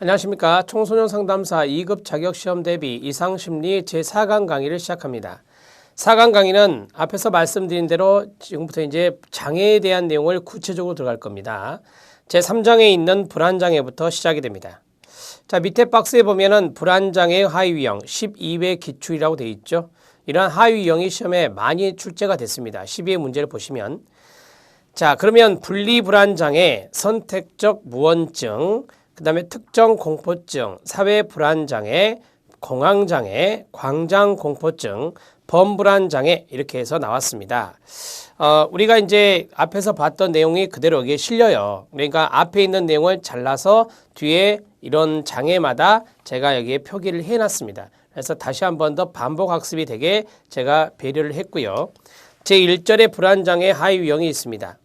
안녕하십니까. 청소년 상담사 2급 자격시험 대비 이상심리 제4강 강의를 시작합니다. 4강 강의는 앞에서 말씀드린 대로 지금부터 이제 장애에 대한 내용을 구체적으로 들어갈 겁니다. 제3장에 있는 불안장애부터 시작이 됩니다. 자, 밑에 박스에 보면은 불안장애 하위유형 12회 기출이라고 되어 있죠. 이러한 하위유형이 시험에 많이 출제가 됐습니다. 12회 문제를 보시면. 자, 그러면 분리불안장애, 선택적 무언증, 그 다음에 특정 공포증, 사회불안장애, 공황장애, 광장공포증, 범불안장애 이렇게 해서 나왔습니다. 우리가 이제 앞에서 봤던 내용이 그대로 여기에 실려요. 그러니까 앞에 있는 내용을 잘라서 뒤에 이런 장애마다 제가 여기에 표기를 해놨습니다. 그래서 다시 한 번 더 반복 학습이 되게 제가 배려를 했고요. 제1절에 불안장애 하위유형이 있습니다.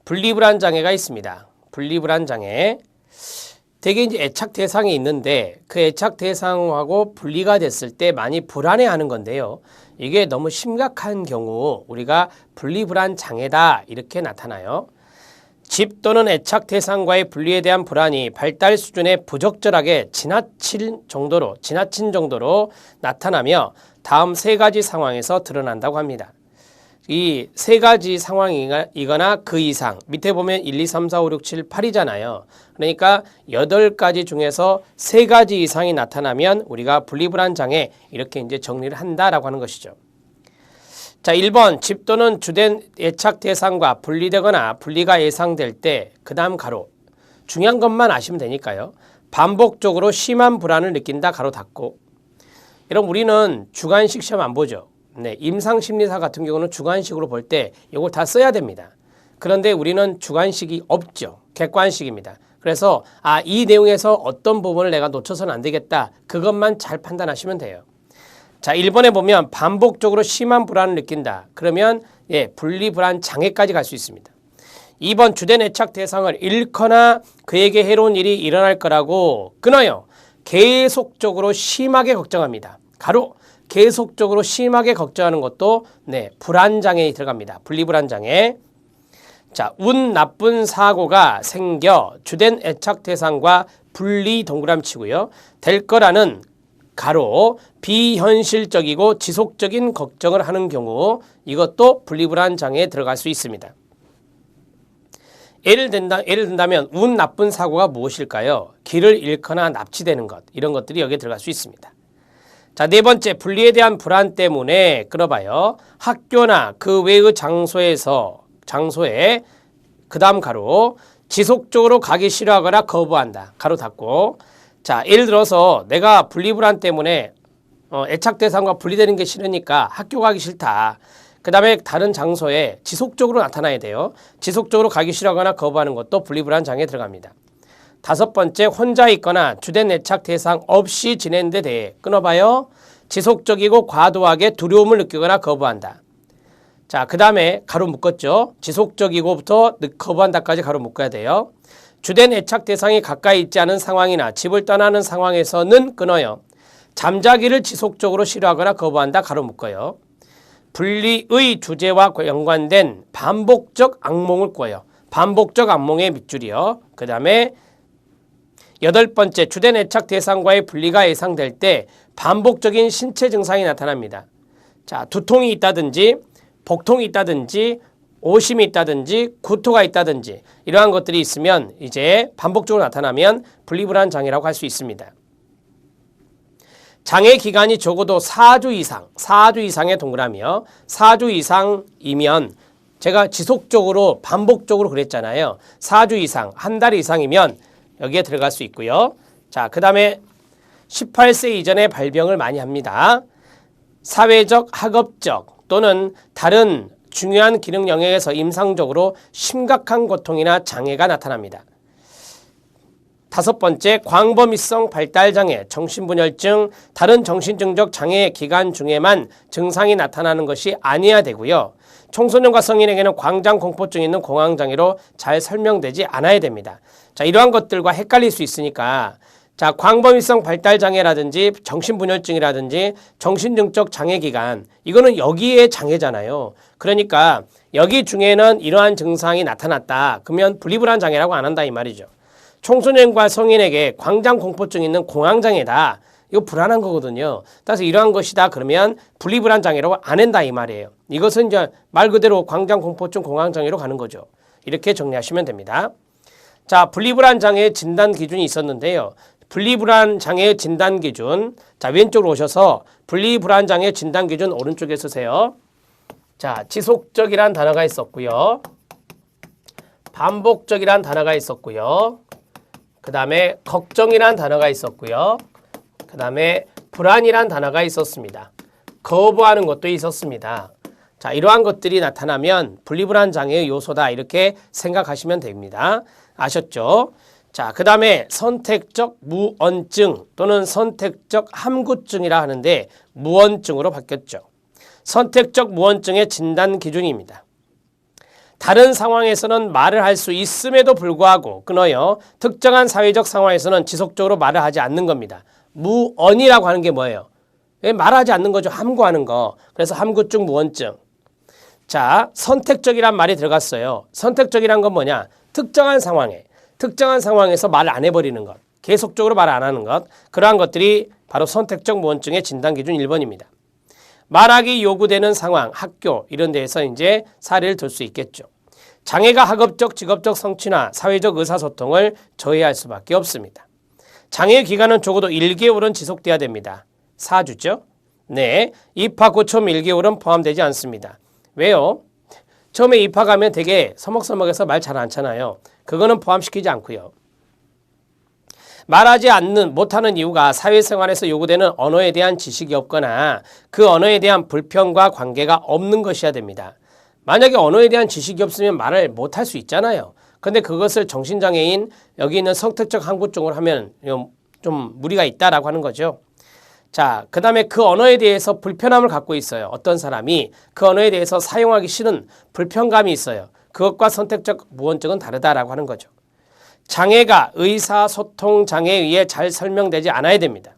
분리불안장애가 있습니다. 분리불안장애. 대개 이제 애착 대상이 있는데 그 애착 대상하고 분리가 됐을 때 많이 불안해하는 건데요. 이게 너무 심각한 경우 우리가 분리불안장애다 이렇게 나타나요. 집 또는 애착 대상과의 분리에 대한 불안이 발달 수준에 부적절하게 지나친 정도로 나타나며 다음 세 가지 상황에서 드러난다고 합니다. 이 세 가지 상황이거나 그 이상, 밑에 보면 1, 2, 3, 4, 5, 6, 7, 8이잖아요. 그러니까 8가지 중에서 3가지 이상이 나타나면 우리가 분리불안장애 이렇게 이제 정리를 한다라고 하는 것이죠. 자, 1번 집 또는 주된 애착 대상과 분리되거나 분리가 예상될 때 그 다음 가로. 중요한 것만 아시면 되니까요. 반복적으로 심한 불안을 느낀다 가로 닫고. 여러분 우리는 주관식 시험 안 보죠. 네, 임상심리사 같은 경우는 주관식으로 볼 때 이걸 다 써야 됩니다. 그런데 우리는 주관식이 없죠. 객관식입니다. 그래서 이 내용에서 어떤 부분을 내가 놓쳐서는 안 되겠다. 그것만 잘 판단하시면 돼요. 자, 1번에 보면 반복적으로 심한 불안을 느낀다. 그러면 분리불안 장애까지 갈 수 있습니다. 2번 주된 애착 대상을 잃거나 그에게 해로운 일이 일어날 거라고 끊어요. 계속적으로 심하게 걱정합니다. 가로. 계속적으로 심하게 걱정하는 것도 불안장애에 들어갑니다. 분리불안장애. 자, 운 나쁜 사고가 생겨 주된 애착 대상과 분리 동그라미 치고요. 될 거라는 가로 비현실적이고 지속적인 걱정을 하는 경우 이것도 분리불안장애에 들어갈 수 있습니다. 예를 든다면 운 나쁜 사고가 무엇일까요? 길을 잃거나 납치되는 것 이런 것들이 여기에 들어갈 수 있습니다. 자, 네 번째 분리에 대한 불안 때문에 끌어봐요. 학교나 그 외의 장소에 그 다음 가로 지속적으로 가기 싫어하거나 거부한다. 가로 닫고. 자, 예를 들어서 내가 분리불안 때문에 애착 대상과 분리되는 게 싫으니까 학교 가기 싫다. 그 다음에 다른 장소에 지속적으로 나타나야 돼요. 지속적으로 가기 싫어하거나 거부하는 것도 분리불안 장애에 들어갑니다. 5번째 혼자 있거나 주된 애착 대상 없이 지내는 데 대해 끊어봐요. 지속적이고 과도하게 두려움을 느끼거나 거부한다. 자, 그 다음에 가로 묶었죠. 지속적이고부터 거부한다까지 가로 묶어야 돼요. 주된 애착 대상이 가까이 있지 않은 상황이나 집을 떠나는 상황에서는 끊어요. 잠자기를 지속적으로 싫어하거나 거부한다. 가로 묶어요. 분리의 주제와 연관된 반복적 악몽을 꿔요. 반복적 악몽의 밑줄이요. 그 다음에 8번째 주된 애착 대상과의 분리가 예상될 때 반복적인 신체 증상이 나타납니다. 자, 두통이 있다든지 복통이 있다든지 오심이 있다든지 구토가 있다든지 이러한 것들이 있으면 이제 반복적으로 나타나면 분리불안 장애라고 할 수 있습니다. 장애 기간이 적어도 4주 이상의 동그라미요. 4주 이상이면 제가 지속적으로 반복적으로 그랬잖아요. 4주 이상, 한 달 이상이면 여기에 들어갈 수 있고요. 자, 그 다음에 18세 이전에 발병을 많이 합니다. 사회적, 학업적 또는 다른 중요한 기능 영역에서 임상적으로 심각한 고통이나 장애가 나타납니다. 5번째 광범위성 발달장애, 정신분열증, 다른 정신증적 장애 기간 중에만 증상이 나타나는 것이 아니어야 되고요. 청소년과 성인에게는 광장공포증이 있는 공황장애로 잘 설명되지 않아야 됩니다. 자, 이러한 것들과 헷갈릴 수 있으니까 자, 광범위성 발달장애라든지 정신분열증이라든지 정신증적 장애기간 이거는 여기에 장애잖아요. 그러니까 여기 중에는 이러한 증상이 나타났다. 그러면 분리불안 장애라고 안 한다 이 말이죠. 청소년과 성인에게 광장공포증이 있는 공황장애다. 이거 불안한 거거든요. 따라서 이러한 것이다 그러면 분리불안장애라고 안 한다 이 말이에요. 이것은 이제 말 그대로 광장공포증 공황장애로 가는 거죠. 이렇게 정리하시면 됩니다. 자, 분리불안장애의 진단 기준이 있었는데요. 분리불안장애의 진단 기준. 자, 왼쪽으로 오셔서 분리불안장애 진단 기준 오른쪽에 쓰세요. 자, 지속적이란 단어가 있었고요. 반복적이란 단어가 있었고요. 그 다음에 걱정이란 단어가 있었고요. 그 다음에 불안이란 단어가 있었습니다. 거부하는 것도 있었습니다. 자, 이러한 것들이 나타나면 분리불안 장애의 요소다 이렇게 생각하시면 됩니다. 아셨죠? 자, 그 다음에 선택적 무언증 또는 선택적 함구증이라 하는데 무언증으로 바뀌었죠. 선택적 무언증의 진단 기준입니다. 다른 상황에서는 말을 할 수 있음에도 불구하고 끊어요. 특정한 사회적 상황에서는 지속적으로 말을 하지 않는 겁니다. 무언이라고 하는 게 뭐예요? 말하지 않는 거죠. 함구하는 거. 그래서 함구증, 무언증. 자, 선택적이란 말이 들어갔어요. 선택적이란 건 뭐냐? 특정한 상황에서 말 안 해버리는 것. 계속적으로 말 안 하는 것. 그러한 것들이 바로 선택적 무언증의 진단 기준 1번입니다. 말하기 요구되는 상황, 학교 이런 데에서 이제 사례를 들 수 있겠죠. 장애가 학업적, 직업적 성취나 사회적 의사소통을 저해할 수밖에 없습니다. 장애 기간은 적어도 1개월은 지속돼야 됩니다. 4주죠? 네, 입학 후 처음 1개월은 포함되지 않습니다. 왜요? 처음에 입학하면 되게 서먹서먹해서 말 잘 안 차나요? 그거는 포함시키지 않고요. 말하지 못하는 이유가 사회생활에서 요구되는 언어에 대한 지식이 없거나 그 언어에 대한 불평과 관계가 없는 것이어야 됩니다. 만약에 언어에 대한 지식이 없으면 말을 못할 수 있잖아요. 근데 그것을 정신장애인 여기 있는 선택적 함구증으로 하면 좀 무리가 있다라고 하는 거죠. 자, 그 다음에 그 언어에 대해서 불편함을 갖고 있어요. 어떤 사람이 그 언어에 대해서 사용하기 싫은 불편감이 있어요. 그것과 선택적 무언증은 다르다라고 하는 거죠. 장애가 의사소통 장애에 의해 잘 설명되지 않아야 됩니다.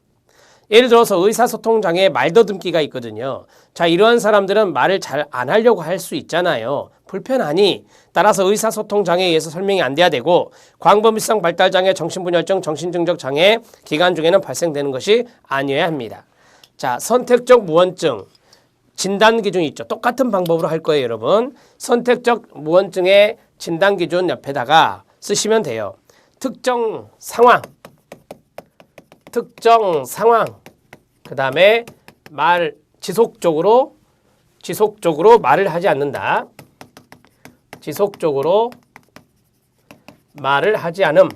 예를 들어서 의사소통 장애에 말더듬기가 있거든요. 자, 이러한 사람들은 말을 잘 안 하려고 할 수 있잖아요. 불편하니 따라서 의사소통 장애에 의해서 설명이 안 돼야 되고 광범위성 발달장애, 정신분열증, 정신증적 장애 기간 중에는 발생되는 것이 아니어야 합니다. 자, 선택적 무언증 진단 기준이 있죠. 똑같은 방법으로 할 거예요, 여러분. 선택적 무언증의 진단 기준 옆에다가 쓰시면 돼요. 특정 상황, 그 다음에 지속적으로 말을 하지 않는다. 지속적으로 말을 하지 않음.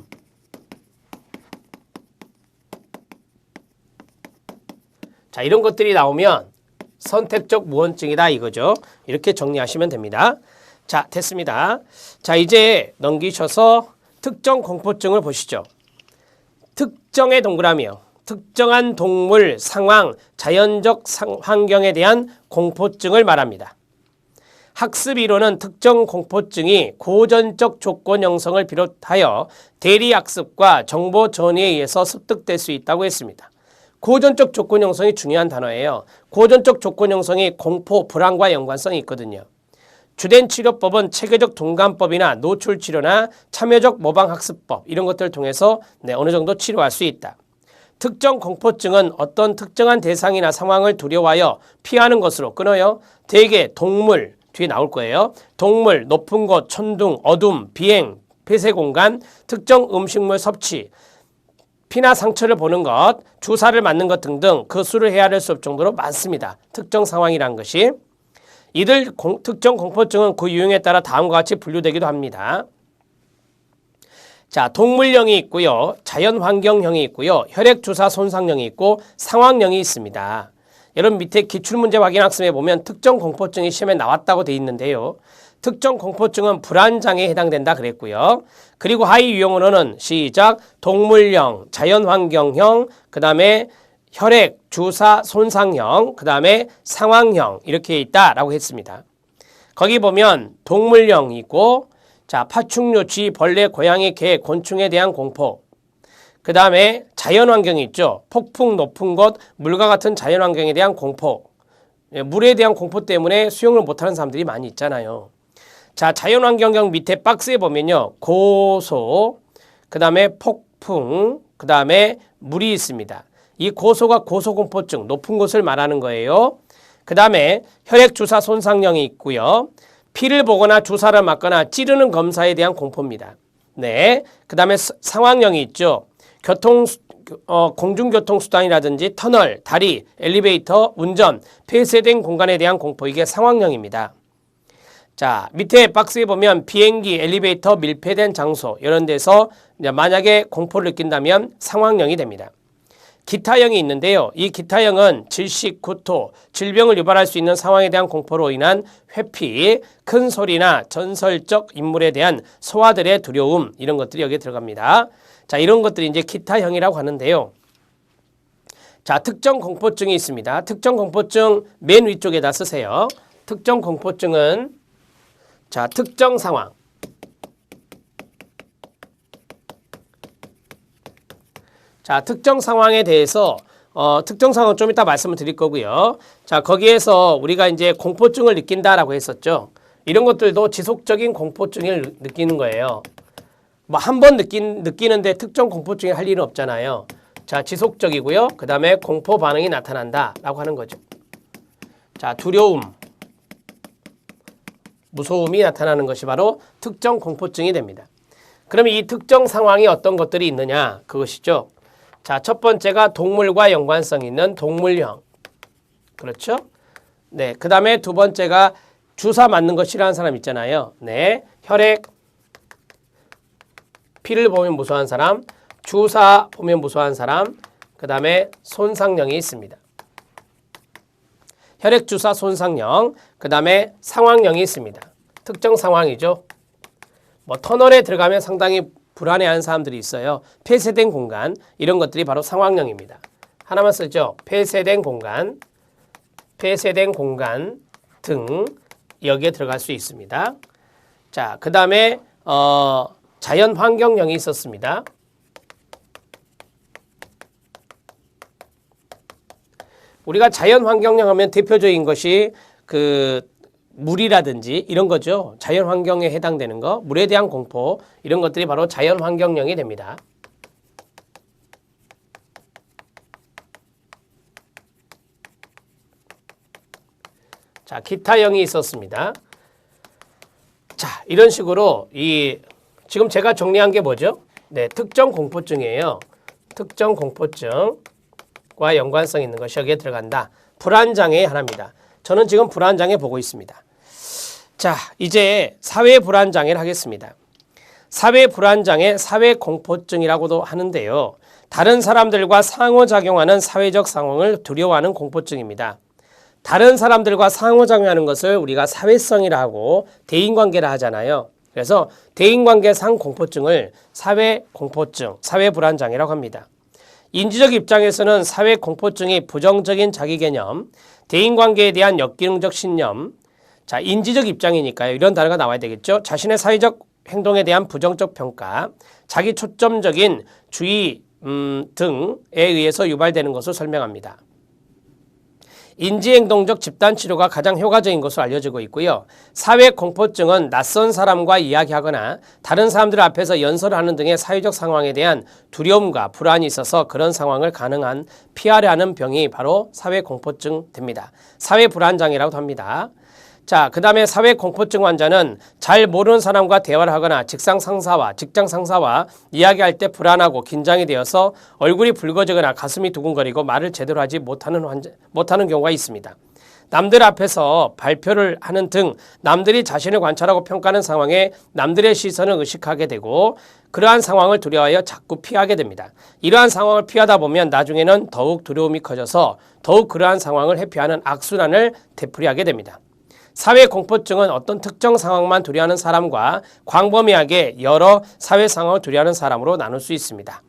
자, 이런 것들이 나오면 선택적 무언증이다 이거죠. 이렇게 정리하시면 됩니다. 자, 됐습니다. 자, 이제 넘기셔서 특정 공포증을 보시죠. 특정의 동그라미요. 특정한 동물, 상황, 자연적 환경에 대한 공포증을 말합니다. 학습 이론은 특정 공포증이 고전적 조건 형성을 비롯하여 대리학습과 정보 전이에 의해서 습득될 수 있다고 했습니다. 고전적 조건 형성이 중요한 단어예요. 고전적 조건 형성이 공포, 불안과 연관성이 있거든요. 주된 치료법은 체계적 동감법이나 노출 치료나 참여적 모방학습법 이런 것들을 통해서 어느 정도 치료할 수 있다. 특정 공포증은 어떤 특정한 대상이나 상황을 두려워하여 피하는 것으로 끊어요. 대개 동물, 뒤에 나올 거예요. 동물, 높은 곳, 천둥, 어둠, 비행, 폐쇄 공간, 특정 음식물 섭취, 피나 상처를 보는 것, 주사를 맞는 것 등등 그 수를 헤아릴 수 없을 정도로 많습니다. 특정 상황이란 것이. 이들 특정 공포증은 그 유형에 따라 다음과 같이 분류되기도 합니다. 자, 동물형이 있고요. 자연환경형이 있고요. 혈액주사 손상형이 있고 상황형이 있습니다. 여러분 밑에 기출문제 확인학습에 보면 특정 공포증이 시험에 나왔다고 돼 있는데요. 특정 공포증은 불안장애에 해당된다 그랬고요. 그리고 하위 유형으로는 시작 동물형, 자연환경형, 그 다음에 혈액, 주사, 손상형, 그 다음에 상황형 이렇게 있다라고 했습니다. 거기 보면 동물형이 있고 자, 파충류, 쥐, 벌레, 고양이, 개, 곤충에 대한 공포. 그 다음에 자연환경이 있죠. 폭풍, 높은 곳, 물과 같은 자연환경에 대한 공포. 물에 대한 공포 때문에 수영을 못하는 사람들이 많이 있잖아요. 자, 자연환경형 밑에 박스에 보면요. 고소, 그 다음에 폭풍, 그 다음에 물이 있습니다. 이 고소가 고소공포증, 높은 곳을 말하는 거예요. 그 다음에 혈액주사 손상령이 있고요. 피를 보거나 주사를 맞거나 찌르는 검사에 대한 공포입니다. 네. 그 다음에 상황령이 있죠. 공중교통수단이라든지 터널, 다리, 엘리베이터, 운전, 폐쇄된 공간에 대한 공포, 이게 상황령입니다. 자, 밑에 박스에 보면 비행기, 엘리베이터, 밀폐된 장소 이런 데서 만약에 공포를 느낀다면 상황령이 됩니다. 기타형이 있는데요. 이 기타형은 질식, 구토, 질병을 유발할 수 있는 상황에 대한 공포로 인한 회피, 큰 소리나 전설적 인물에 대한 소화들의 두려움, 이런 것들이 여기에 들어갑니다. 자, 이런 것들이 이제 기타형이라고 하는데요. 자, 특정 공포증이 있습니다. 특정 공포증 맨 위쪽에다 쓰세요. 특정 공포증은 자, 특정 상황. 자, 특정 상황에 대해서 특정 상황 좀 이따 말씀을 드릴 거고요. 자, 거기에서 우리가 이제 공포증을 느낀다라고 했었죠. 이런 것들도 지속적인 공포증을 느끼는 거예요. 뭐 한 번 느끼는데 특정 공포증이 할 일은 없잖아요. 자, 지속적이고요. 그 다음에 공포 반응이 나타난다라고 하는 거죠. 자, 두려움, 무서움이 나타나는 것이 바로 특정 공포증이 됩니다. 그러면 이 특정 상황이 어떤 것들이 있느냐, 그것이죠. 자, 첫 번째가 동물과 연관성 있는 동물형. 그렇죠? 네. 그 다음에 두 번째가 주사 맞는 거 싫어하는 사람 있잖아요. 네. 혈액, 피를 보면 무서워하는 사람, 주사 보면 무서워하는 사람, 그 다음에 손상령이 있습니다. 혈액 주사 손상령, 그 다음에 상황령이 있습니다. 특정 상황이죠. 뭐 터널에 들어가면 상당히 불안해하는 사람들이 있어요. 폐쇄된 공간, 이런 것들이 바로 상황령입니다. 하나만 쓰죠. 폐쇄된 공간 등 여기에 들어갈 수 있습니다. 자, 그 다음에 자연 환경령이 있었습니다. 우리가 자연 환경령 하면 대표적인 것이 물이라든지 이런 거죠. 자연 환경에 해당되는 거, 물에 대한 공포, 이런 것들이 바로 자연 환경령이 됩니다. 자, 기타형이 있었습니다. 자, 이런 식으로 지금 제가 정리한 게 뭐죠? 네, 특정 공포증이에요. 특정 공포증과 연관성 있는 것이 여기에 들어간다. 불안장애 하나입니다. 저는 지금 불안장애 보고 있습니다. 자, 이제 사회불안장애를 하겠습니다. 사회불안장애, 사회공포증이라고도 하는데요. 다른 사람들과 상호작용하는 사회적 상황을 두려워하는 공포증입니다. 다른 사람들과 상호작용하는 것을 우리가 사회성이라 하고 대인관계라 하잖아요. 그래서 대인관계상 공포증을 사회공포증, 사회불안장애라고 합니다. 인지적 입장에서는 사회공포증이 부정적인 자기개념, 대인관계에 대한 역기능적 신념, 자, 인지적 입장이니까요. 이런 단어가 나와야 되겠죠. 자신의 사회적 행동에 대한 부정적 평가, 자기 초점적인 주의 등에 의해서 유발되는 것을 설명합니다. 인지행동적 집단치료가 가장 효과적인 것으로 알려지고 있고요. 사회공포증은 낯선 사람과 이야기하거나 다른 사람들 앞에서 연설하는 등의 사회적 상황에 대한 두려움과 불안이 있어서 그런 상황을 가능한 피하려 하는 병이 바로 사회공포증 됩니다. 사회불안장애라고도 합니다. 자, 그 다음에 사회공포증 환자는 잘 모르는 사람과 대화를 하거나 직장 상사와 이야기할 때 불안하고 긴장이 되어서 얼굴이 붉어지거나 가슴이 두근거리고 말을 제대로 하지 못하는 경우가 있습니다. 남들 앞에서 발표를 하는 등 남들이 자신을 관찰하고 평가하는 상황에 남들의 시선을 의식하게 되고 그러한 상황을 두려워하여 자꾸 피하게 됩니다. 이러한 상황을 피하다 보면 나중에는 더욱 두려움이 커져서 더욱 그러한 상황을 회피하는 악순환을 되풀이하게 됩니다. 사회공포증은 어떤 특정 상황만 두려워하는 사람과 광범위하게 여러 사회 상황을 두려워하는 사람으로 나눌 수 있습니다.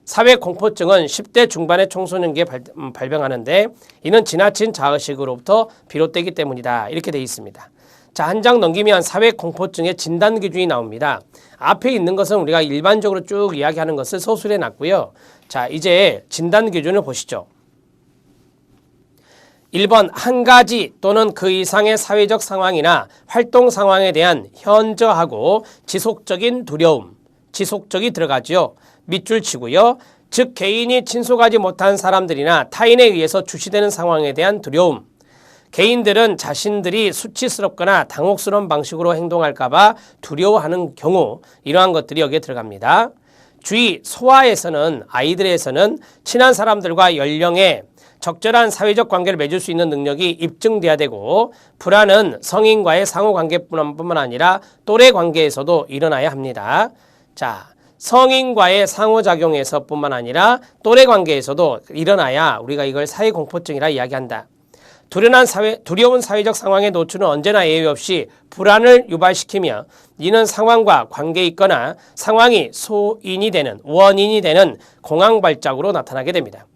사회공포증은 10대 중반의 청소년기에 발병하는데 이는 지나친 자의식으로부터 비롯되기 때문이다. 이렇게 되어 있습니다. 자, 한 장 넘기면 사회공포증의 진단 기준이 나옵니다. 앞에 있는 것은 우리가 일반적으로 쭉 이야기하는 것을 서술해 놨고요. 자, 이제 진단 기준을 보시죠. 1번 한 가지 또는 그 이상의 사회적 상황이나 활동 상황에 대한 현저하고 지속적인 두려움, 지속적이 들어가죠. 밑줄 치고요. 즉 개인이 친속하지 못한 사람들이나 타인에 의해서 주시되는 상황에 대한 두려움. 개인들은 자신들이 수치스럽거나 당혹스러운 방식으로 행동할까 봐 두려워하는 경우, 이러한 것들이 여기에 들어갑니다. 주의, 소아에서는, 아이들에서는 친한 사람들과 연령에 적절한 사회적 관계를 맺을 수 있는 능력이 입증돼야 되고, 불안은 성인과의 상호관계뿐만 아니라 또래 관계에서도 일어나야 합니다. 자, 성인과의 상호작용에서뿐만 아니라 또래 관계에서도 일어나야 우리가 이걸 사회공포증이라 이야기한다. 두려운 사회적 상황의 노출은 언제나 예외 없이 불안을 유발시키며, 이는 상황과 관계에 있거나 상황이 원인이 되는 공황발작으로 나타나게 됩니다.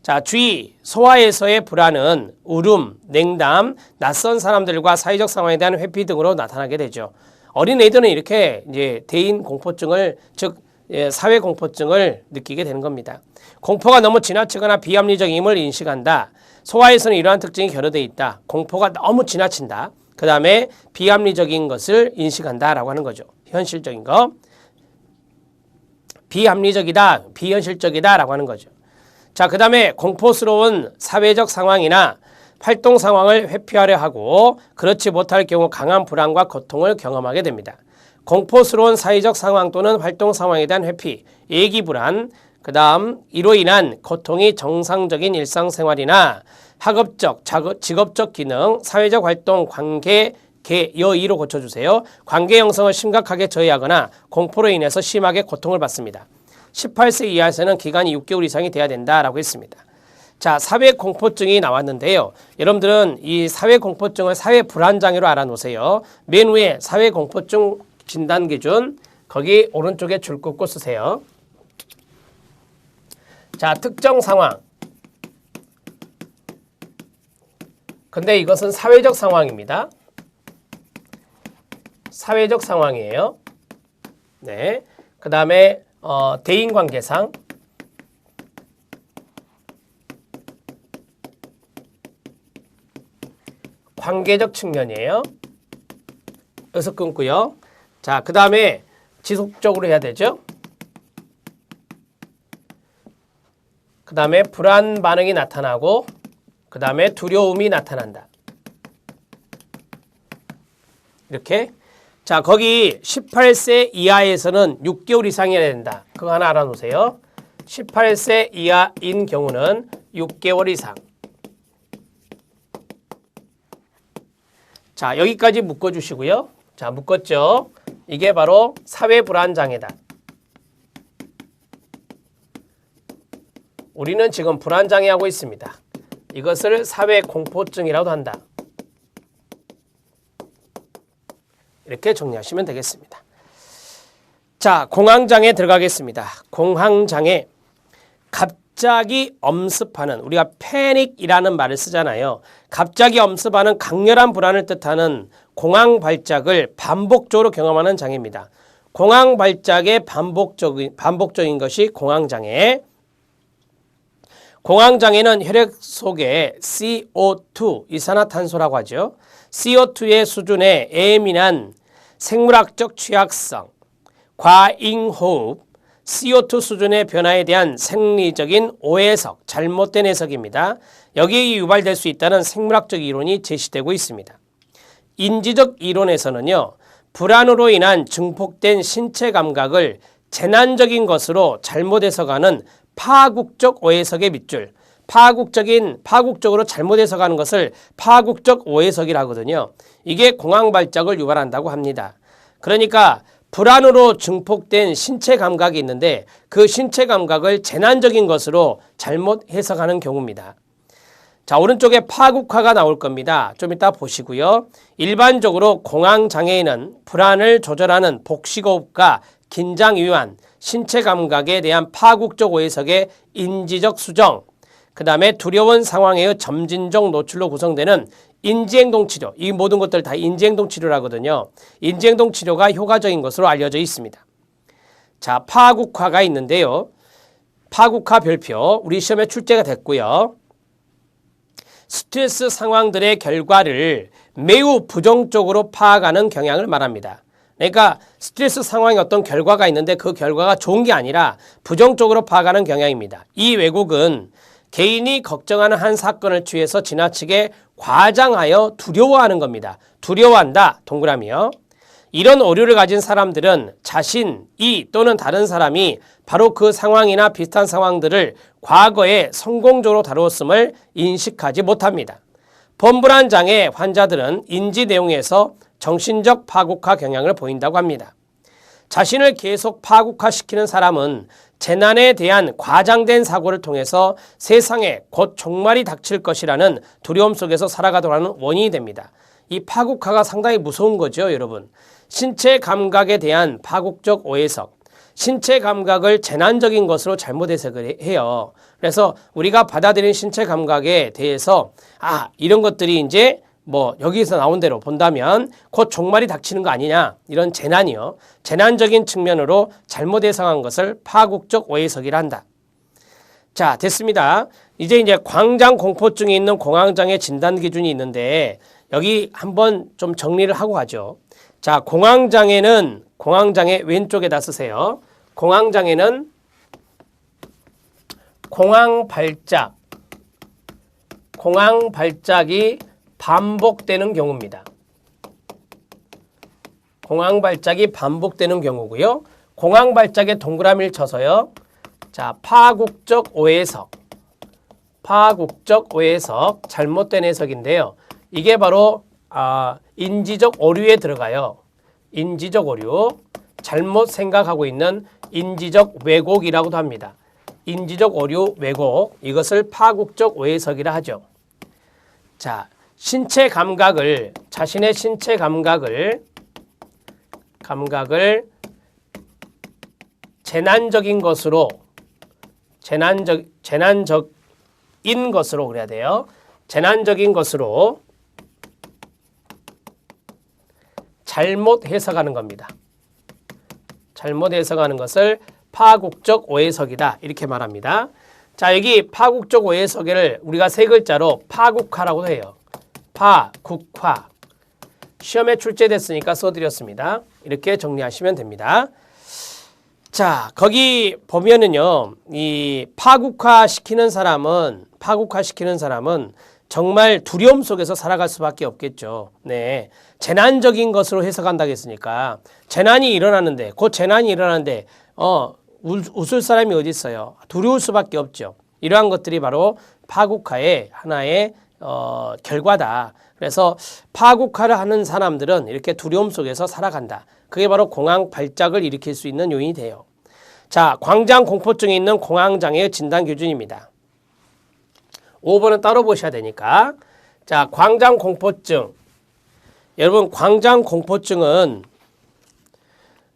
자, 주의, 소아에서의 불안은 울음, 냉담, 낯선 사람들과 사회적 상황에 대한 회피 등으로 나타나게 되죠. 어린애들은 이렇게 이제 대인 공포증을, 즉 사회 공포증을 느끼게 되는 겁니다. 공포가 너무 지나치거나 비합리적임을 인식한다. 소아에서는 이러한 특징이 결여되어 있다. 공포가 너무 지나친다. 그 다음에 비합리적인 것을 인식한다라고 하는 거죠. 현실적인 거. 비합리적이다, 비현실적이다라고 하는 거죠. 자, 그 다음에 공포스러운 사회적 상황이나 활동 상황을 회피하려 하고, 그렇지 못할 경우 강한 불안과 고통을 경험하게 됩니다. 공포스러운 사회적 상황 또는 활동 상황에 대한 회피, 예기불안, 그 다음 이로 인한 고통이 정상적인 일상생활이나 학업적, 직업적 기능, 사회적 활동, 관계, 여의로 고쳐주세요. 관계 형성을 심각하게 저해하거나 공포로 인해서 심하게 고통을 받습니다. 18세 이하에서는 기간이 6개월 이상이 돼야 된다라고 했습니다. 자, 사회공포증이 나왔는데요. 여러분들은 이 사회공포증을 사회불안장애로 알아놓으세요. 맨 위에 사회공포증 진단기준, 거기 오른쪽에 줄 긋고 쓰세요. 자, 특정 상황. 근데 이것은 사회적 상황입니다. 사회적 상황이에요. 네. 그 다음에 대인관계상. 관계적 측면이에요. 여기서 끊고요. 자, 그 다음에 지속적으로 해야 되죠. 그 다음에 불안 반응이 나타나고, 그 다음에 두려움이 나타난다. 이렇게. 자, 거기 18세 이하에서는 6개월 이상이어야 된다. 그거 하나 알아놓으세요. 18세 이하인 경우는 6개월 이상. 자, 여기까지 묶어주시고요. 자, 묶었죠? 이게 바로 사회불안장애다. 우리는 지금 불안장애하고 있습니다. 이것을 사회공포증이라고도 한다. 이렇게 정리하시면 되겠습니다. 자, 공황장애 들어가겠습니다. 공황장애. 갑자기 엄습하는, 우리가 패닉이라는 말을 쓰잖아요. 갑자기 엄습하는 강렬한 불안을 뜻하는 공황발작을 반복적으로 경험하는 장애입니다. 공황발작의 반복적인 것이 공황장애. 공황장애는 혈액 속에 CO2, 이산화탄소라고 하죠. CO2의 수준에 예민한 생물학적 취약성, 과잉호흡, CO2 수준의 변화에 대한 생리적인 오해석, 잘못된 해석입니다. 여기에 유발될 수 있다는 생물학적 이론이 제시되고 있습니다. 인지적 이론에서는요, 불안으로 인한 증폭된 신체 감각을 재난적인 것으로 잘못 해석하는 파국적 오해석의 밑줄, 파국적으로 잘못 해석하는 것을 파국적 오해석이라 하거든요. 이게 공황발작을 유발한다고 합니다. 그러니까 불안으로 증폭된 신체 감각이 있는데 그 신체 감각을 재난적인 것으로 잘못 해석하는 경우입니다. 자, 오른쪽에 파국화가 나올 겁니다. 좀 이따 보시고요. 일반적으로 공황장애인은 불안을 조절하는 복식호흡과 긴장유한 신체 감각에 대한 파국적 오해석의 인지적 수정, 그 다음에 두려운 상황의 점진적 노출로 구성되는 인지행동치료, 이 모든 것들 다 인지행동치료라거든요. 인지행동치료가 효과적인 것으로 알려져 있습니다. 자, 파국화가 있는데요. 파국화 별표, 우리 시험에 출제가 됐고요. 스트레스 상황들의 결과를 매우 부정적으로 파악하는 경향을 말합니다. 그러니까 스트레스 상황에 어떤 결과가 있는데 그 결과가 좋은 게 아니라 부정적으로 파악하는 경향입니다. 이 왜곡은 개인이 걱정하는 한 사건을 취해서 지나치게 과장하여 두려워하는 겁니다. 두려워한다. 동그라미요. 이런 오류를 가진 사람들은 자신이 또는 다른 사람이 바로 그 상황이나 비슷한 상황들을 과거에 성공적으로 다루었음을 인식하지 못합니다. 범불안 장애 환자들은 인지 내용에서 정신적 파국화 경향을 보인다고 합니다. 자신을 계속 파국화시키는 사람은 재난에 대한 과장된 사고를 통해서 세상에 곧 종말이 닥칠 것이라는 두려움 속에서 살아가도록 하는 원인이 됩니다. 이 파국화가 상당히 무서운 거죠, 여러분. 신체 감각에 대한 파국적 오해석, 신체 감각을 재난적인 것으로 잘못 해석을 해요. 그래서 우리가 받아들인 신체 감각에 대해서 이런 것들이 이제 뭐 여기서 나온 대로 본다면 곧 종말이 닥치는 거 아니냐, 이런 재난이요. 재난적인 측면으로 잘못 해석한 것을 파국적 오해석이라 한다. 자, 됐습니다. 이제 광장공포증이 있는 공황장애 진단 기준이 있는데 여기 한번 좀 정리를 하고 가죠. 자, 공황장애 왼쪽에다 쓰세요. 공황장애는 공황발작이 반복되는 경우입니다. 공황발작이 반복되는 경우고요. 공황발작에 동그라미를 쳐서요. 자, 파국적 오해석, 잘못된 해석인데요. 이게 바로 인지적 오류에 들어가요. 인지적 오류, 잘못 생각하고 있는 인지적 왜곡이라고도 합니다. 인지적 오류, 왜곡, 이것을 파국적 오해석이라 하죠. 자, 자신의 신체 감각을 재난적인 것으로, 재난적인 것으로 그래야 돼요. 재난적인 것으로 잘못 해석하는 겁니다. 잘못 해석하는 것을 파국적 오해석이다, 이렇게 말합니다. 자, 여기 파국적 오해석을 우리가 세 글자로 파국화라고 해요. 파국화. 시험에 출제됐으니까 써드렸습니다. 이렇게 정리하시면 됩니다. 자, 거기 보면은요, 이 파국화시키는 사람은 정말 두려움 속에서 살아갈 수밖에 없겠죠. 네. 재난적인 것으로 해석한다고 했으니까 재난이 일어나는데 웃을 사람이 어디 있어요? 두려울 수밖에 없죠. 이러한 것들이 바로 파국화의 하나의 결과다. 그래서 파국화를 하는 사람들은 이렇게 두려움 속에서 살아간다. 그게 바로 공황 발작을 일으킬 수 있는 요인이 돼요. 자, 광장공포증이 있는 공황장애의 진단 기준입니다. 5번은 따로 보셔야 되니까. 자, 광장공포증. 여러분, 광장공포증은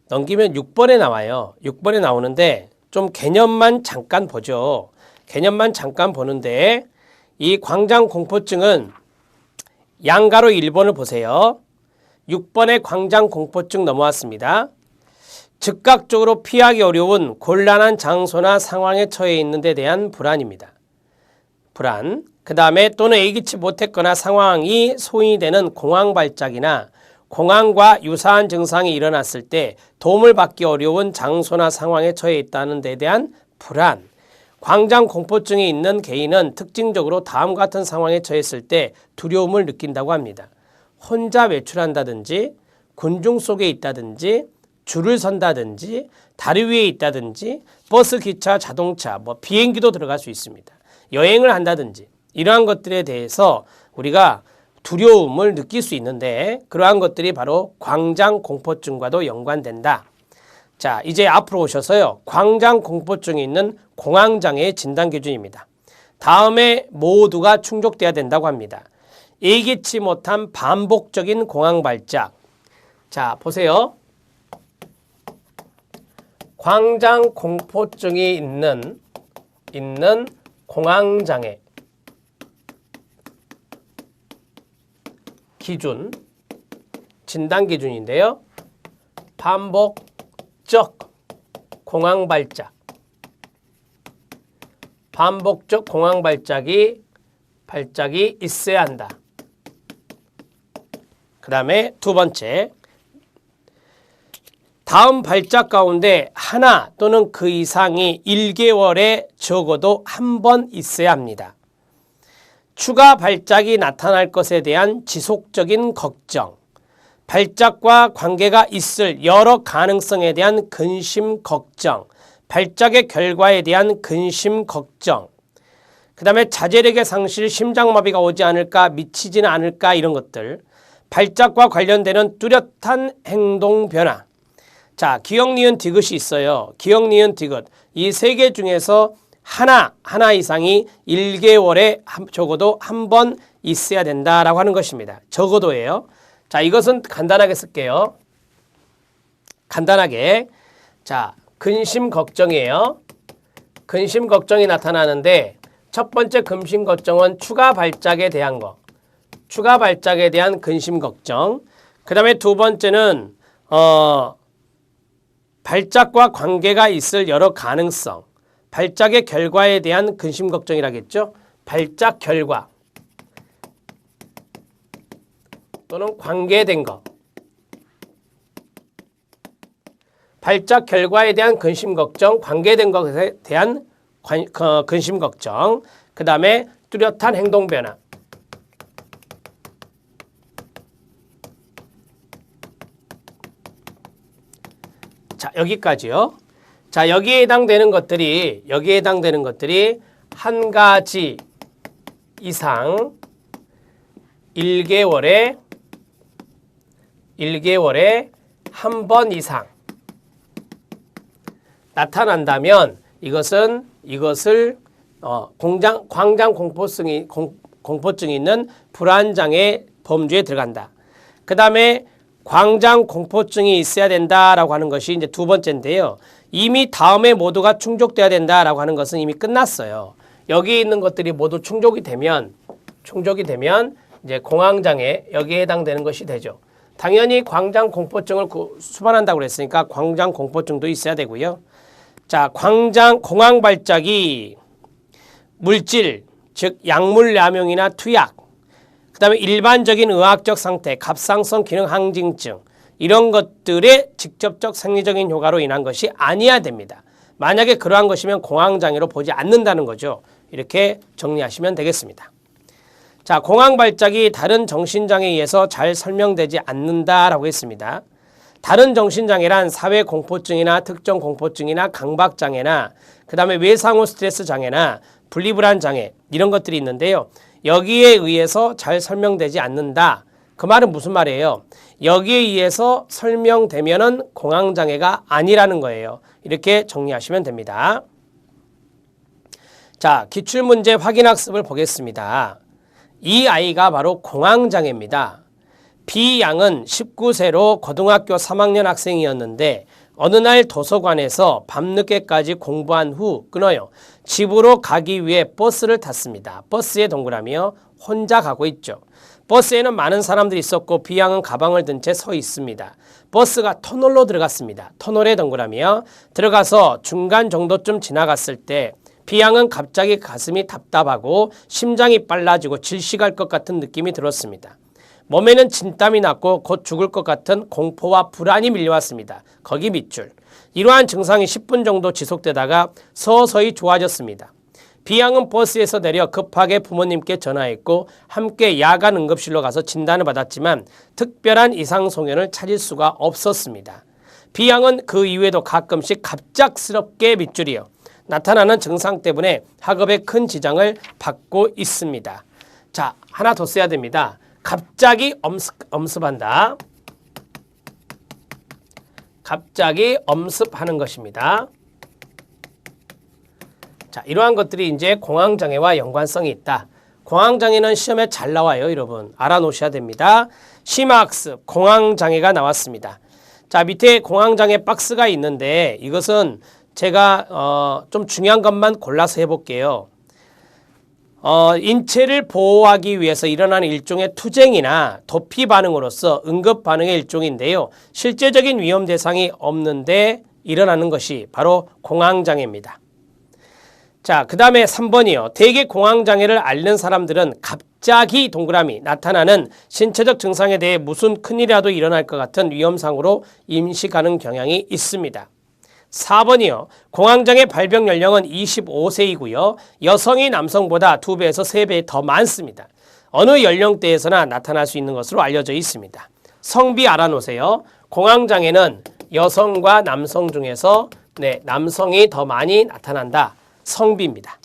넘기면 6번에 나와요. 6번에 나오는데 좀 개념만 잠깐 보죠. 개념만 잠깐 보는데 이 광장공포증은 양가로 1번을 보세요. 6번의 광장공포증 넘어왔습니다. 즉각적으로 피하기 어려운 곤란한 장소나 상황에 처해 있는 데 대한 불안입니다. 불안. 그 다음에 또는 예기치 못했거나 상황이 소인이 되는 공황발작이나 공황과 유사한 증상이 일어났을 때 도움을 받기 어려운 장소나 상황에 처해 있다는 데 대한 불안. 광장공포증이 있는 개인은 특징적으로 다음 같은 상황에 처했을 때 두려움을 느낀다고 합니다. 혼자 외출한다든지, 군중 속에 있다든지, 줄을 선다든지, 다리 위에 있다든지, 버스, 기차, 자동차, 비행기도 들어갈 수 있습니다. 여행을 한다든지 이러한 것들에 대해서 우리가 두려움을 느낄 수 있는데 그러한 것들이 바로 광장공포증과도 연관된다. 자, 이제 앞으로 오셔서요. 광장공포증이 있는 공황장애의 진단기준입니다. 다음에 모두가 충족돼야 된다고 합니다. 예기치 못한 반복적인 공황발작. 자, 보세요. 광장공포증이 있는 공황장애 기준, 진단기준인데요. 반복적 공황발작. 반복적 공황발작이 있어야 한다. 그 다음에 두 번째, 다음 발작 가운데 하나 또는 그 이상이 1개월에 적어도 한 번 있어야 합니다. 추가 발작이 나타날 것에 대한 지속적인 걱정, 발작과 관계가 있을 여러 가능성에 대한 근심 걱정, 발작의 결과에 대한 근심 걱정, 그 다음에 자제력의 상실, 심장마비가 오지 않을까, 미치지는 않을까 이런 것들, 발작과 관련되는 뚜렷한 행동 변화. 자, 기역, 니은, 디귿이 있어요. 기역, 니은, 디귿. 이 세 개 중에서 하나 이상이 1개월에 적어도 한 번 있어야 된다라고 하는 것입니다. 적어도예요. 자, 이것은 간단하게 쓸게요. 간단하게. 자, 근심 걱정이에요. 근심 걱정이 나타나는데 첫 번째 근심 걱정은 추가 발작에 대한 거. 추가 발작에 대한 근심 걱정. 그 다음에 두 번째는 발작과 관계가 있을 여러 가능성. 발작의 결과에 대한 근심 걱정이라겠죠. 발작 결과 또는 관계된 것. 발작 결과에 대한 근심 걱정, 관계된 것에 대한 근심 걱정. 그 다음에 뚜렷한 행동 변화. 자, 여기까지요. 자, 여기에 해당되는 것들이 한 가지 이상 1개월에 한 번 이상 나타난다면 이것을 광장 공포증이 있는 불안장애 범주에 들어간다. 그 다음에 광장 공포증이 있어야 된다라고 하는 것이 이제 두 번째인데요. 이미 다음에 모두가 충족돼야 된다라고 하는 것은 이미 끝났어요. 여기 있는 것들이 모두 충족이 되면 이제 공황장애 여기에 해당되는 것이 되죠. 당연히 광장 공포증을 수반한다고 그랬으니까 광장 공포증도 있어야 되고요. 자, 공황 발작이 물질, 즉 약물 남용이나 투약, 그 다음에 일반적인 의학적 상태, 갑상선 기능 항진증 이런 것들의 직접적 생리적인 효과로 인한 것이 아니어야 됩니다. 만약에 그러한 것이면 공황장애로 보지 않는다는 거죠. 이렇게 정리하시면 되겠습니다. 자, 공황 발작이 다른 정신장애에 의해서 잘 설명되지 않는다라고 했습니다. 다른 정신장애란 사회공포증이나 특정공포증이나 강박장애나 그 다음에 외상후 스트레스 장애나 분리불안 장애 이런 것들이 있는데요. 여기에 의해서 잘 설명되지 않는다. 그 말은 무슨 말이에요? 여기에 의해서 설명되면은 공황장애가 아니라는 거예요. 이렇게 정리하시면 됩니다. 자, 기출문제 확인학습을 보겠습니다. 이 아이가 바로 공황장애입니다. B양은 19세로 고등학교 3학년 학생이었는데 어느 날 도서관에서 밤늦게까지 공부한 후 끊어요. 집으로 가기 위해 버스를 탔습니다. 버스에 동그라미요. 혼자 가고 있죠. 버스에는 많은 사람들이 있었고 B양은 가방을 든 채 서 있습니다. 버스가 터널로 들어갔습니다. 터널에 동그라미요. 들어가서 중간 정도쯤 지나갔을 때 B양은 갑자기 가슴이 답답하고 심장이 빨라지고 질식할 것 같은 느낌이 들었습니다. 몸에는 진땀이 났고 곧 죽을 것 같은 공포와 불안이 밀려왔습니다. 거기 밑줄. 이러한 증상이 10분 정도 지속되다가 서서히 좋아졌습니다. B양은 버스에서 내려 급하게 부모님께 전화했고 함께 야간 응급실로 가서 진단을 받았지만 특별한 이상 소견을 찾을 수가 없었습니다. B양은 그 이후에도 가끔씩 갑작스럽게 밑줄이요. 나타나는 증상 때문에 학업에 큰 지장을 받고 있습니다. 자, 하나 더 써야 됩니다. 갑자기 엄습한다. 갑자기 엄습하는 것입니다. 자, 이러한 것들이 이제 공황장애와 연관성이 있다. 공황장애는 시험에 잘 나와요, 여러분. 알아놓으셔야 됩니다. 심화학습, 공황장애가 나왔습니다. 자, 밑에 공황장애 박스가 있는데 이것은 제가 좀 중요한 것만 골라서 해볼게요. 인체를 보호하기 위해서 일어나는 일종의 투쟁이나 도피 반응으로서 응급 반응의 일종인데요. 실제적인 위험 대상이 없는데 일어나는 것이 바로 공황장애입니다. 자, 그 다음에 3번이요. 대개 공황장애를 앓는 사람들은 갑자기 동그라미 나타나는 신체적 증상에 대해 무슨 큰일이라도 일어날 것 같은 위험상으로 임시가는 경향이 있습니다. 4번이요. 공황장애 발병 연령은 25세이고요. 여성이 남성보다 2배에서 3배 더 많습니다. 어느 연령대에서나 나타날 수 있는 것으로 알려져 있습니다. 성비 알아놓으세요. 공황장애는 여성과 남성 중에서 남성이 더 많이 나타난다. 성비입니다.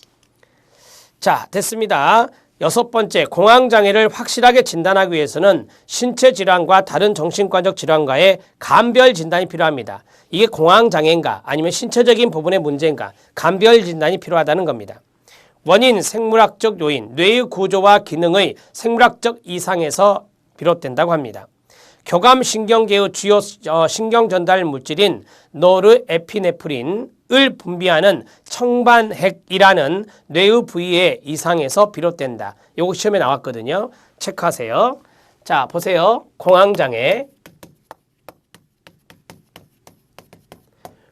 자, 됐습니다. 6번째, 공황장애를 확실하게 진단하기 위해서는 신체 질환과 다른 정신과적 질환과의 감별 진단이 필요합니다. 이게 공황장애인가 아니면 신체적인 부분의 문제인가 감별 진단이 필요하다는 겁니다. 원인, 생물학적 요인, 뇌의 구조와 기능의 생물학적 이상에서 비롯된다고 합니다. 교감신경계의 주요 신경전달 물질인 노르에피네프린을 분비하는 청반핵이라는 뇌의 부위의 이상에서 비롯된다. 요거 시험에 나왔거든요. 체크하세요. 자, 보세요. 공황장애.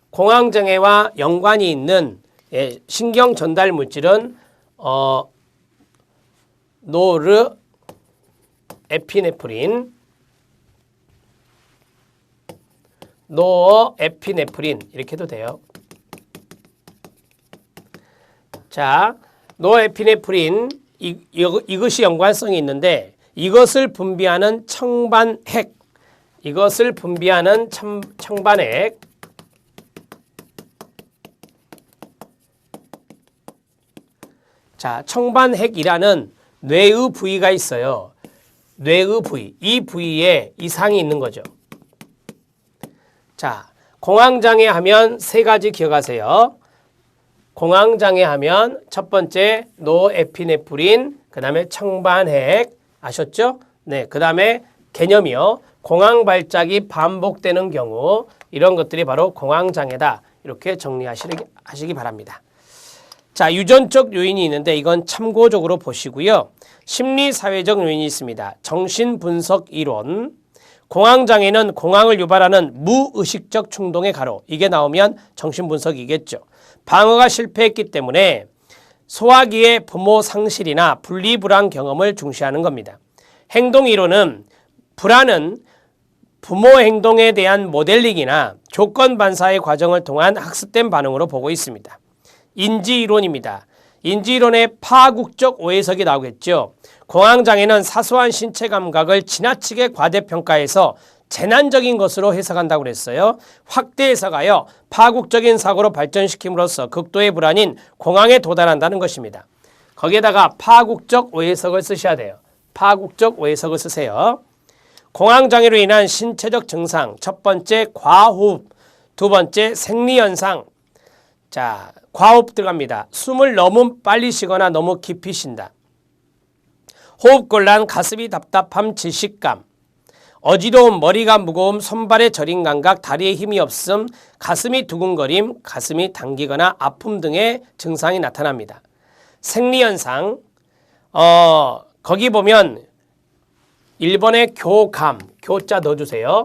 공황장애와 연관이 있는 신경전달 물질은 노르에피네프린, 노어에피네프린 이렇게 해도 돼요. 자, 노어에피네프린 이것이 연관성이 있는데 이것을 분비하는 청반핵, 이것을 분비하는 청반핵, 자, 청반핵이라는 뇌의 부위가 있어요. 뇌의 부위, 이 부위에 이상이 있는 거죠. 자, 공황장애 하면 3가지 기억하세요. 공황장애 하면 첫 번째 노에피네프린, 그 다음에 청반핵 아셨죠? 네, 그 다음에 개념이요. 공황 발작이 반복되는 경우 이런 것들이 바로 공황장애다. 이렇게 정리하시기 바랍니다. 자, 유전적 요인이 있는데 이건 참고적으로 보시고요. 심리사회적 요인이 있습니다. 정신분석 이론. 공황장애는 공황을 유발하는 무의식적 충동의 가로. 이게 나오면 정신분석이겠죠. 방어가 실패했기 때문에 소화기의 부모 상실이나 분리불안 경험을 중시하는 겁니다. 행동이론은 불안은 부모 행동에 대한 모델링이나 조건 반사의 과정을 통한 학습된 반응으로 보고 있습니다. 인지이론입니다. 인지이론의 파국적 오해석이 나오겠죠. 공황장애는 사소한 신체 감각을 지나치게 과대평가해서 재난적인 것으로 해석한다고 그랬어요. 확대 해석하여 파국적인 사고로 발전시킴으로써 극도의 불안인 공황에 도달한다는 것입니다. 거기에다가 파국적 오해석을 쓰셔야 돼요. 파국적 오해석을 쓰세요. 공황장애로 인한 신체적 증상, 첫 번째 과호흡, 두 번째 생리현상. 자, 과호흡 들어갑니다. 숨을 너무 빨리 쉬거나 너무 깊이 쉰다. 호흡곤란, 가슴이 답답함, 질식감, 어지러움, 머리가 무거움, 손발의 저린 감각, 다리에 힘이 없음, 가슴이 두근거림, 가슴이 당기거나 아픔 등의 증상이 나타납니다. 생리현상, 거기 보면 1번에 교감, 교자 넣어주세요.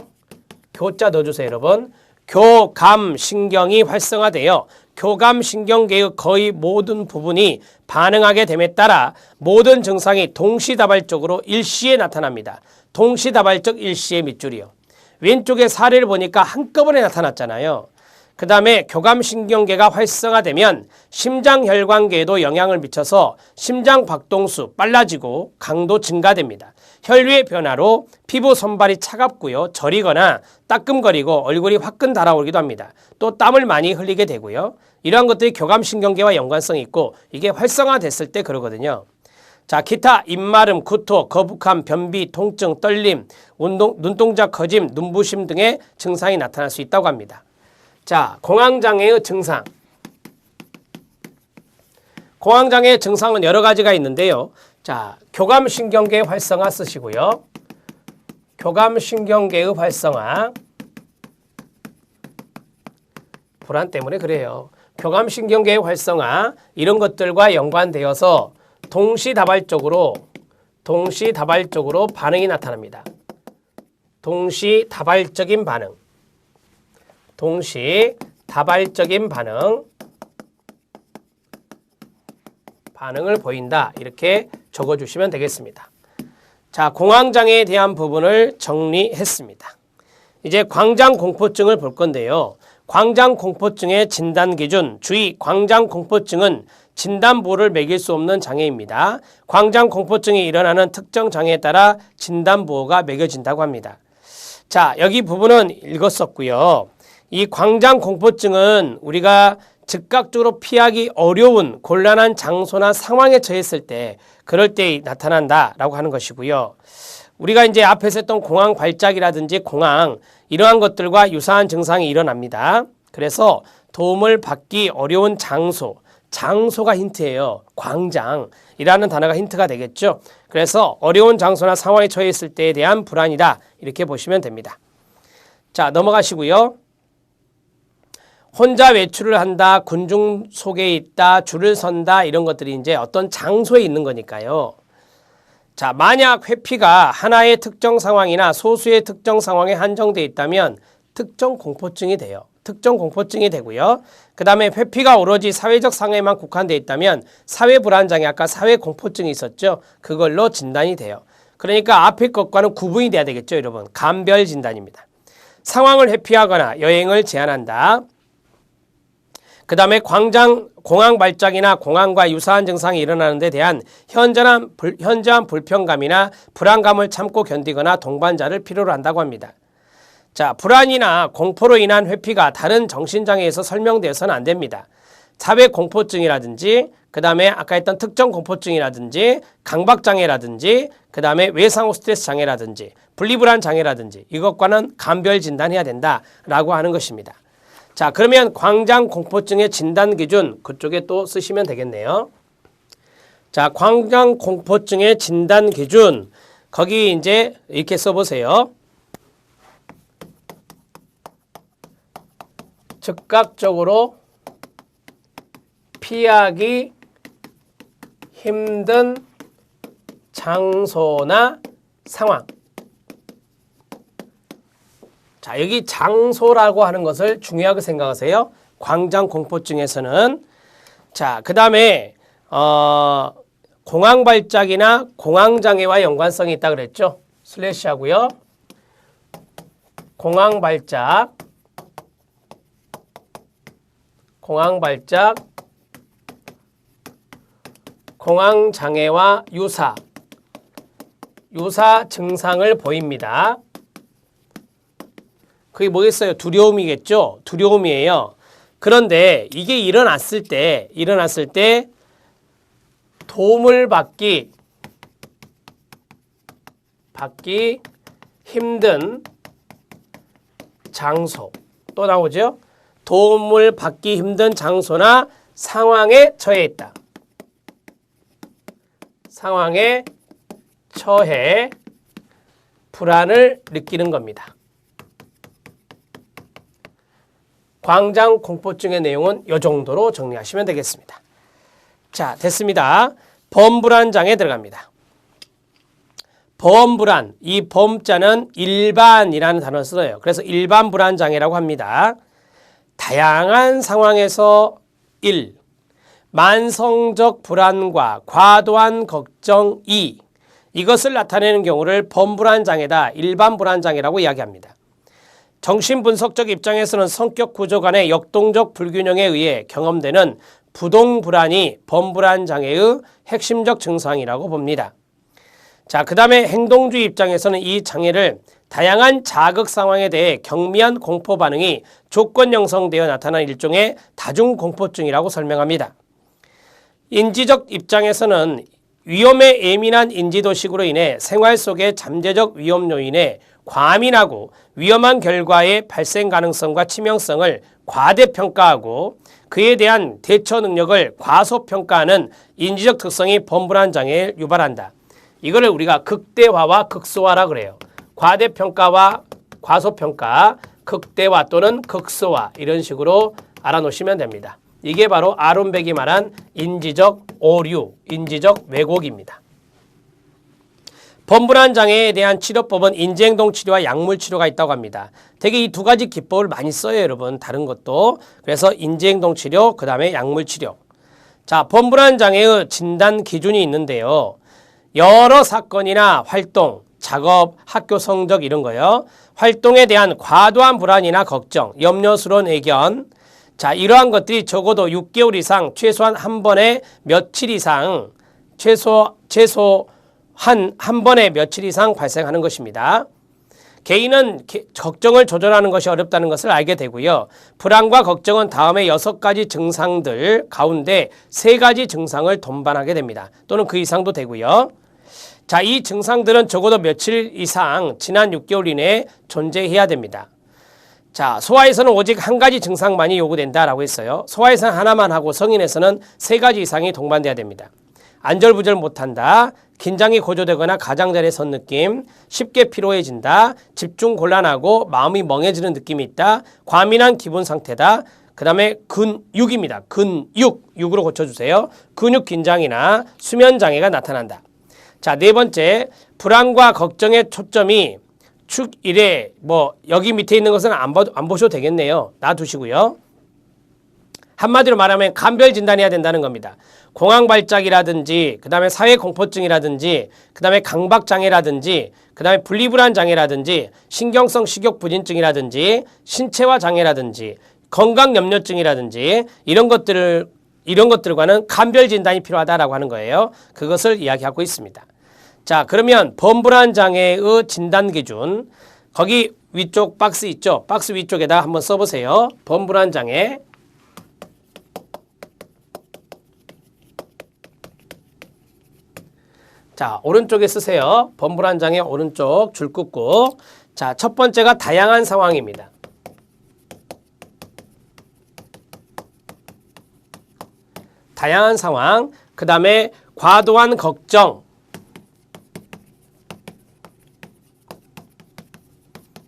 교자 넣어주세요, 여러분. 교감신경이 활성화되어 교감신경계의 거의 모든 부분이 반응하게 됨에 따라 모든 증상이 동시다발적으로 일시에 나타납니다. 동시다발적 일시의 밑줄이요. 왼쪽에 사례를 보니까 한꺼번에 나타났잖아요. 그 다음에 교감신경계가 활성화되면 심장혈관계에도 영향을 미쳐서 심장 박동수 빨라지고 강도 증가됩니다. 혈류의 변화로 피부 손발이 차갑고요. 저리거나 따끔거리고 얼굴이 화끈 달아오르기도 합니다. 또 땀을 많이 흘리게 되고요. 이러한 것들이 교감신경계와 연관성이 있고 이게 활성화됐을 때 그러거든요. 자, 기타 입마름, 구토, 거북함, 변비, 통증, 떨림, 눈동자 커짐, 눈부심 등의 증상이 나타날 수 있다고 합니다. 자, 공황장애의 증상. 공황장애의 증상은 여러 가지가 있는데요. 자, 교감신경계 활성화 쓰시고요. 교감신경계의 활성화. 불안 때문에 그래요. 교감신경계의 활성화 이런 것들과 연관되어서 동시다발적으로 반응이 나타납니다. 동시다발적인 반응. 동시다발적인 반응. 반응을 보인다. 이렇게 적어주시면 되겠습니다. 자, 공황장애에 대한 부분을 정리했습니다. 이제 광장공포증을 볼 건데요. 광장공포증의 진단기준, 주의, 광장공포증은 진단보를 매길 수 없는 장애입니다. 광장공포증이 일어나는 특정 장애에 따라 진단보호가 매겨진다고 합니다. 자, 여기 부분은 읽었었고요. 이 광장공포증은 우리가 즉각적으로 피하기 어려운 곤란한 장소나 상황에 처했을 때 그럴 때 나타난다라고 하는 것이고요. 우리가 이제 앞에서 했던 공황 발작이라든지 공황 이러한 것들과 유사한 증상이 일어납니다. 그래서 도움을 받기 어려운 장소가 힌트예요. 광장이라는 단어가 힌트가 되겠죠. 그래서 어려운 장소나 상황에 처해 있을 때에 대한 불안이다. 이렇게 보시면 됩니다. 자, 넘어가시고요. 혼자 외출을 한다, 군중 속에 있다, 줄을 선다 이런 것들이 이제 어떤 장소에 있는 거니까요. 자, 만약 회피가 하나의 특정 상황이나 소수의 특정 상황에 한정되어 있다면 특정 공포증이 돼요. 특정 공포증이 되고요. 그 다음에 회피가 오로지 사회적 상해에만 국한되어 있다면 사회불안장애, 아까 사회공포증이 있었죠. 그걸로 진단이 돼요. 그러니까 앞에 것과는 구분이 돼야 되겠죠, 여러분. 감별 진단입니다. 상황을 회피하거나 여행을 제한한다. 그 다음에 공황 발작이나 공황과 유사한 증상이 일어나는 데 대한 현저한 불편감이나 불안감을 참고 견디거나 동반자를 필요로 한다고 합니다. 자, 불안이나 공포로 인한 회피가 다른 정신장애에서 설명되어서는 안 됩니다. 사회공포증이라든지 그 다음에 아까 했던 특정 공포증이라든지 강박장애라든지 그 다음에 외상후 스트레스 장애라든지 분리불안 장애라든지 이것과는 감별 진단해야 된다라고 하는 것입니다. 자, 그러면 광장공포증의 진단기준 그쪽에 또 쓰시면 되겠네요. 자, 광장공포증의 진단기준 거기 이제 이렇게 써보세요. 즉각적으로 피하기 힘든 장소나 상황. 자, 여기 장소라고 하는 것을 중요하게 생각하세요. 광장공포증에서는. 자, 그 다음에 공황발작이나 공황장애와 연관성이 있다 그랬죠. 슬래시 하고요. 공황발작, 공황장애와 유사 증상을 보입니다. 그게 뭐겠어요? 두려움이겠죠? 두려움이에요. 그런데 이게 일어났을 때 도움을 받기 힘든 장소 또 나오죠? 도움을 받기 힘든 장소나 상황에 처해 있다. 상황에 처해 불안을 느끼는 겁니다. 광장공포증의 내용은 이 정도로 정리하시면 되겠습니다. 자, 됐습니다. 범불안장애 들어갑니다. 범불안, 이 범자는 일반이라는 단어를 써요. 그래서 일반불안장애라고 합니다. 다양한 상황에서 1. 만성적 불안과 과도한 걱정 2. 이것을 나타내는 경우를 범불안장애다, 일반불안장애라고 이야기합니다. 정신분석적 입장에서는 성격 구조 간의 역동적 불균형에 의해 경험되는 부동불안이 범불안장애의 핵심적 증상이라고 봅니다. 자, 그 다음에 행동주의 입장에서는 이 장애를 다양한 자극 상황에 대해 경미한 공포 반응이 조건 형성되어 나타난 일종의 다중공포증이라고 설명합니다. 인지적 입장에서는 위험에 예민한 인지도식으로 인해 생활 속의 잠재적 위험 요인에 과민하고 위험한 결과의 발생 가능성과 치명성을 과대평가하고 그에 대한 대처 능력을 과소평가하는 인지적 특성이 범불안 장애를 유발한다. 이거를 우리가 극대화와 극소화라 그래요. 과대평가와 과소평가, 극대화 또는 극소화 이런 식으로 알아놓으시면 됩니다. 이게 바로 아론백이 말한 인지적 오류, 인지적 왜곡입니다. 범불안 장애에 대한 치료법은 인지행동 치료와 약물 치료가 있다고 합니다. 되게 이 두 가지 기법을 많이 써요, 여러분. 다른 것도. 그래서 인지행동 치료, 그 다음에 약물 치료. 자, 범불안 장애의 진단 기준이 있는데요. 여러 사건이나 활동, 작업, 학교 성적 이런 거요. 활동에 대한 과도한 불안이나 걱정, 염려스러운 의견. 자, 이러한 것들이 적어도 6개월 이상, 최소한 한 번에 며칠 이상, 최소한 한 번에 며칠 이상 발생하는 것입니다. 개인은 걱정을 조절하는 것이 어렵다는 것을 알게 되고요. 불안과 걱정은 다음에 6가지 증상들 가운데 3가지 증상을 동반하게 됩니다. 또는 그 이상도 되고요. 자, 이 증상들은 적어도 며칠 이상 지난 6개월 이내에 존재해야 됩니다. 자, 소아에서는 오직 한 가지 증상만이 요구된다라고 했어요. 소아에서는 하나만 하고 성인에서는 3가지 이상이 동반돼야 됩니다. 안절부절 못한다, 긴장이 고조되거나 가장자리에 선 느낌, 쉽게 피로해진다, 집중 곤란하고 마음이 멍해지는 느낌이 있다, 과민한 기분 상태다. 그 다음에 근육입니다. 육으로 고쳐주세요. 근육 긴장이나 수면 장애가 나타난다. 자, 4번째, 불안과 걱정의 초점이 축 1에 여기 밑에 있는 것은 안 보셔도 되겠네요. 놔두시고요. 한마디로 말하면 감별 진단해야 된다는 겁니다. 공황 발작이라든지, 그 다음에 사회공포증이라든지, 그 다음에 강박장애라든지, 그 다음에 분리불안 장애라든지, 신경성 식욕부진증이라든지, 신체화 장애라든지, 건강염려증이라든지 이런 것들과는 감별 진단이 필요하다라고 하는 거예요. 그것을 이야기하고 있습니다. 자, 그러면 범불안 장애의 진단 기준, 거기 위쪽 박스 있죠? 박스 위쪽에다 한번 써보세요. 범불안 장애. 자, 오른쪽에 쓰세요. 범불안 장애 오른쪽 줄 긋고. 자, 첫 번째가 다양한 상황입니다. 다양한 상황. 그 다음에 과도한 걱정.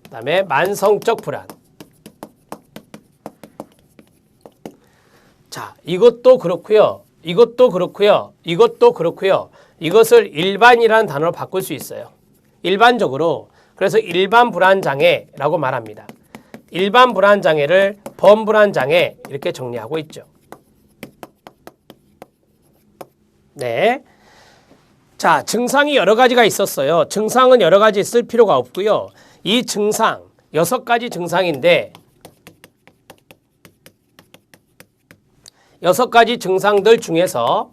그 다음에 만성적 불안. 자, 이것도 그렇고요. 이것도 그렇고요. 이것도 그렇고요. 이것을 일반이라는 단어로 바꿀 수 있어요. 일반적으로. 그래서 일반 불안장애라고 말합니다. 일반 불안장애를 범불안장애 이렇게 정리하고 있죠. 네. 자, 증상이 여러 가지가 있었어요. 증상은 여러 가지 있을 필요가 없고요. 이 증상, 6가지 증상인데 6가지 증상들 중에서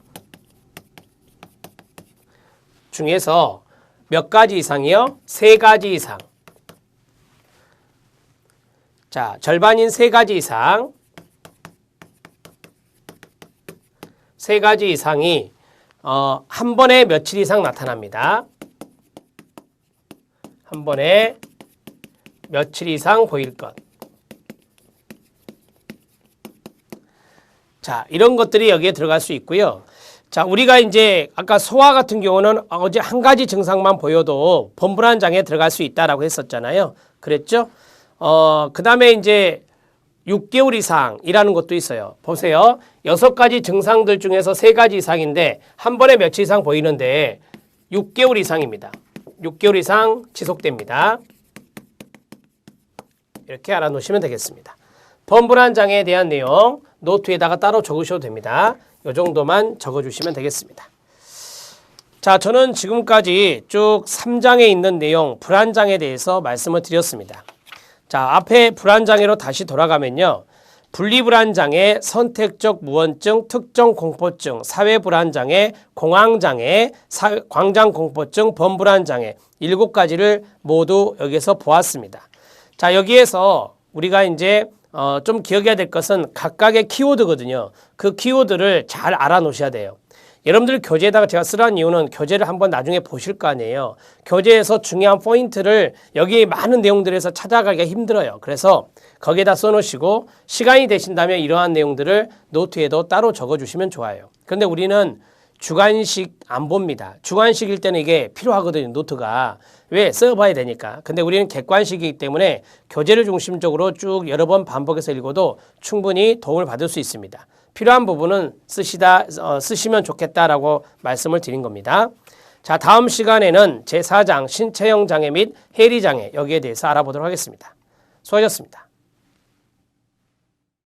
몇 가지 이상이요? 3가지 이상. 자, 절반인 3가지 이상. 3가지 이상이 한 번에 며칠 이상 나타납니다. 한 번에 며칠 이상 보일 것. 자, 이런 것들이 여기에 들어갈 수 있고요. 자, 우리가 이제 아까 소아 같은 경우는 어제 한 가지 증상만 보여도 범불안 장애에 들어갈 수 있다라고 했었잖아요. 그랬죠? 그 다음에 이제 6개월 이상이라는 것도 있어요. 보세요. 6가지 증상들 중에서 3가지 이상인데 한 번에 며칠 이상 보이는데 6개월 이상입니다. 6개월 이상 지속됩니다. 이렇게 알아놓으시면 되겠습니다. 범불안 장애에 대한 내용 노트에다가 따로 적으셔도 됩니다. 이 정도만 적어주시면 되겠습니다. 자, 저는 지금까지 쭉 3장에 있는 내용 불안장애에 대해서 말씀을 드렸습니다. 자, 앞에 불안장애로 다시 돌아가면요. 분리불안장애, 선택적 무언증, 특정공포증, 사회불안장애, 공황장애, 광장공포증, 범불안장애 7가지를 모두 여기서 보았습니다. 자, 여기에서 우리가 이제 좀 기억해야 될 것은 각각의 키워드거든요. 그 키워드를 잘 알아놓으셔야 돼요. 여러분들 교재에다가 제가 쓰라는 이유는 교재를 한번 나중에 보실 거 아니에요. 교재에서 중요한 포인트를 여기 많은 내용들에서 찾아가기가 힘들어요. 그래서 거기에다 써놓으시고 시간이 되신다면 이러한 내용들을 노트에도 따로 적어주시면 좋아요. 그런데 우리는 주관식 안 봅니다. 주관식일 때는 이게 필요하거든요. 노트가. 왜? 써봐야 되니까. 근데 우리는 객관식이기 때문에 교재를 중심적으로 쭉 여러 번 반복해서 읽어도 충분히 도움을 받을 수 있습니다. 필요한 부분은 쓰시면 좋겠다라고 말씀을 드린 겁니다. 자, 다음 시간에는 제4장 신체형 장애 및 해리장애 여기에 대해서 알아보도록 하겠습니다. 수고하셨습니다.